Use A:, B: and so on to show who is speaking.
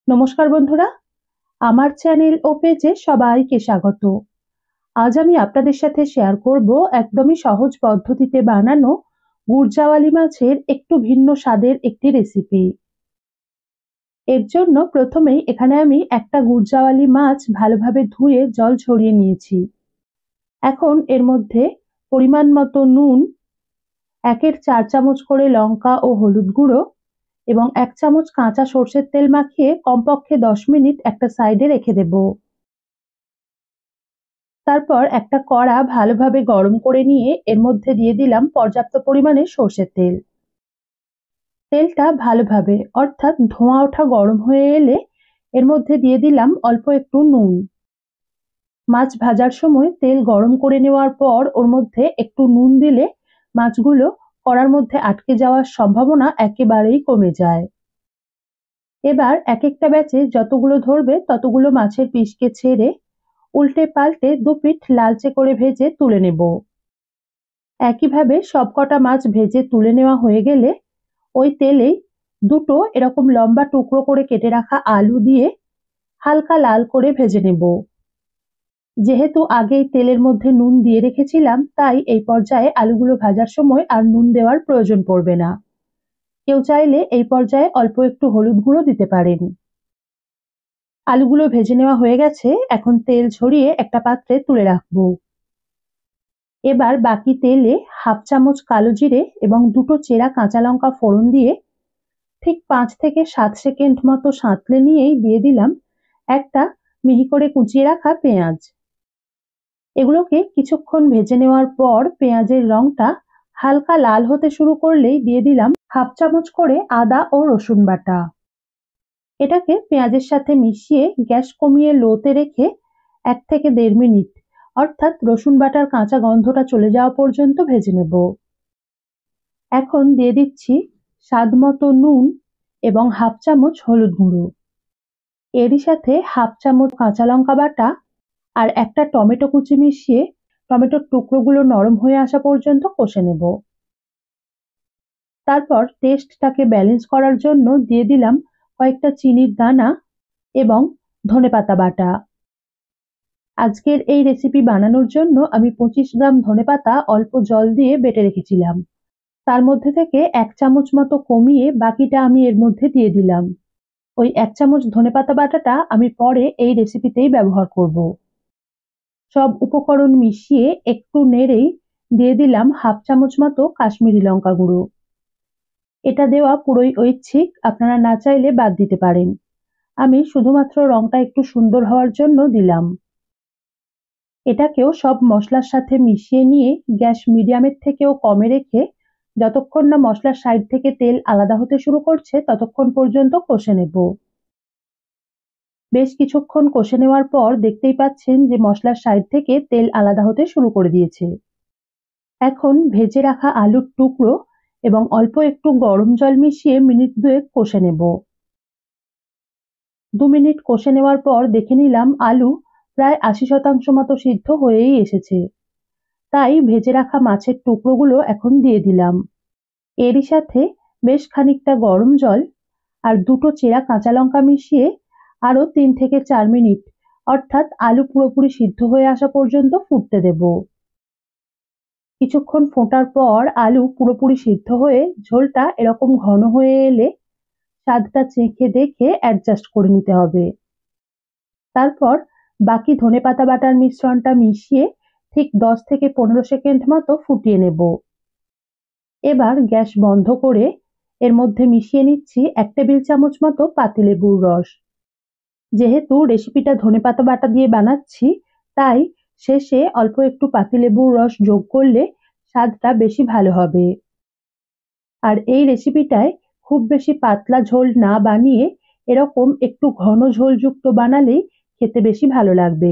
A: নমস্কার বন্ধুরা, আমার চ্যানেল ও পেজে সবাইকে স্বাগত। আজ আমি আপনাদের সাথে শেয়ার করব একদমই সহজ পদ্ধতিতে বানানো গুরজাওয়ালি মাছের একটু ভিন্ন স্বাদের একটি রেসিপি। এর জন্য প্রথমেই এখানে আমি একটা গুরজাওয়ালি মাছ ভালোভাবে ধুয়ে জল ঝরিয়ে নিয়েছি। এখন এর মধ্যে পরিমাণ মতো নুন, 1/4 চামচ করে লঙ্কা ও হলুদ গুঁড়ো এবং 1 চামচ কাঁচা সর্ষের তেল মাখিয়ে কমপক্ষে 10 মিনিট একটা সাইডে রেখে দেব। তারপর একটা কড়া ভালোভাবে গরম করে নিয়ে এর মধ্যে দিয়ে দিলাম পর্যাপ্ত পরিমাণে সর্ষের তেল। তেলটা ভালোভাবে অর্থাৎ ধোঁয়া ওঠা গরম হয়ে এলে এর মধ্যে দিয়ে দিলাম অল্প একটু নুন। মাছ ভাজার সময় তেল গরম করে নেওয়ার পর ওর মধ্যে একটু নুন দিলে মাছগুলো কড়ার মধ্যে আটকে যাওয়ার সম্ভাবনা একেবারেই কমে যায়। এবার এক একটা ব্যাচে যতগুলো ধরবে ততগুলো মাছের পিসকে ছেড়ে উল্টে পাল্টে দুপিঠ লালচে করে ভেজে তুলে নেব। একইভাবে সবকটা মাছ ভেজে তুলে নেওয়া হয়ে গেলে ওই তেলেই দুটো এরকম লম্বা টুকরো করে কেটে রাখা আলু দিয়ে হালকা লাল করে ভেজে নেব। যেহেতু আগেই তেলের মধ্যে নুন দিয়ে রেখেছিলাম, তাই এই পর্যায়ে আলুগুলো ভাজার সময় আর নুন দেওয়ার প্রয়োজন পড়বে না। কেউ চাইলে এই পর্যায়ে অল্প একটু হলুদ গুঁড়ো দিতে পারেন। আলুগুলো ভেজে নেওয়া হয়ে গেছে, এখন তেল ঝরিয়ে একটা পাত্রে তুলে রাখবো। এবার বাকি তেলে 1/2 চামচ কালো জিরে এবং দুটো চেরা কাঁচা লঙ্কা ফোড়ন দিয়ে ঠিক 5 থেকে 7 সেকেন্ড মতো সাঁতলে নিয়েই দিয়ে দিলাম একটা মিহি করে কুচিয়ে রাখা পেঁয়াজ। এগুলোকে কিছুক্ষণ ভেজে নেওয়ার পর পেঁয়াজের রংটা হালকা লাল হতে শুরু করলেই দিয়ে দিলাম 1/2 চামচ করে আদা ও রসুন বাটা। এটাকে পেঁয়াজের সাথে মিশিয়ে গ্যাস কমিয়ে লোতে রেখে 1 থেকে 1.5 মিনিট অর্থাৎ রসুন বাটার কাঁচা গন্ধটা চলে যাওয়া পর্যন্ত ভেজে নেব। এখন দিয়ে দিচ্ছি স্বাদ মতো নুন এবং 1/2 চামচ হলুদ গুঁড়ো। এরই সাথে 1/2 চামচ কাঁচা লঙ্কা বাটা আর একটা টমেটো কুচি মিশিয়ে টমেটোর টুকরোগুলো নরম হয়ে আসা পর্যন্ত কষে নেব। তারপর টেস্টটাকে ব্যালেন্স করার জন্য দিয়ে দিলাম কয়েকটা চিনির দানা এবং ধনেপাতা বাটা। আজকের এই রেসিপি বানানোর জন্য আমি 25 গ্রাম ধনেপাতা অল্প জল দিয়ে বেটে রেখেছিলাম। তার মধ্যে থেকে 1 চামচ মতো কমিয়ে বাকিটা আমি এর মধ্যে দিয়ে দিলাম। ওই 1 চামচ ধনেপাতা বাটাটা আমি পরে এই রেসিপিতেই ব্যবহার করব। সব উপকরণ মিশিয়ে একটু নেড়েই দিয়ে দিলাম 1/2 চামচ মতো কাশ্মীরি লঙ্কা গুঁড়ো। এটা দেওয়া পুরোই ঐচ্ছিক, আপনারা না চাইলে বাদ দিতে পারেন। আমি শুধুমাত্র রংটা একটু সুন্দর হওয়ার জন্য দিলাম। এটাকেও সব মশলার সাথে মিশিয়ে নিয়ে গ্যাস মিডিয়ামের থেকেও কমে রেখে যতক্ষণ না মশলার সাইড থেকে তেল আলাদা হতে শুরু করছে ততক্ষণ পর্যন্ত কষে নেব। বেশ কিছুক্ষণ কষে নেওয়ার পর দেখতেই পাচ্ছেন যে মশলার সাইড থেকে তেল আলাদা হতে শুরু করে দিয়েছে। এখন ভেজে রাখা আলুর টুকরো এবং অল্প একটু গরম জল মিশিয়ে মিনিট 2 কষে নেব। 2 মিনিট কষে নেওয়ার পর দেখে নিলাম আলু প্রায় 80% মতো সিদ্ধ হয়েই এসেছে। তাই ভেজে রাখা মাছের টুকরোগুলো এখন দিয়ে দিলাম। এরই সাথে বেশ খানিকটা গরম জল আর দুটো চেরা কাঁচা লঙ্কা মিশিয়ে আরো 3 থেকে 4 মিনিট অর্থাৎ আলু পুরোপুরি সিদ্ধ হয়ে আসা পর্যন্ত ফুটতে দেব। কিছুক্ষণ ফোটার পর আলু পুরোপুরি সিদ্ধ হয়ে ঝোলটা এরকম ঘন হয়ে এলে স্বাদটা চেখে দেখে অ্যাডজাস্ট করে নিতে হবে। তারপর বাকি ধনেপাতা বাটার মিশ্রণটা মিশিয়ে ঠিক 10 থেকে 15 সেকেন্ড মতো ফুটিয়ে নেব। এবার গ্যাস বন্ধ করে এর মধ্যে মিশিয়ে নিচ্ছি 1 টেবিল চামচ মতো পাতিলেবুর রস। যেহেতু রেসিপিটা ধনেপাতা বাটা দিয়ে বানাচ্ছি, তাই শেষে অল্প একটু পাতিলেবুর রস যোগ করলে স্বাদটা বেশি ভালো হবে। আর এই রেসিপিটায় খুব বেশি পাতলা ঝোল না বানিয়ে এরকম একটু ঘন ঝোলযুক্ত বানালেই খেতে বেশি ভালো লাগবে।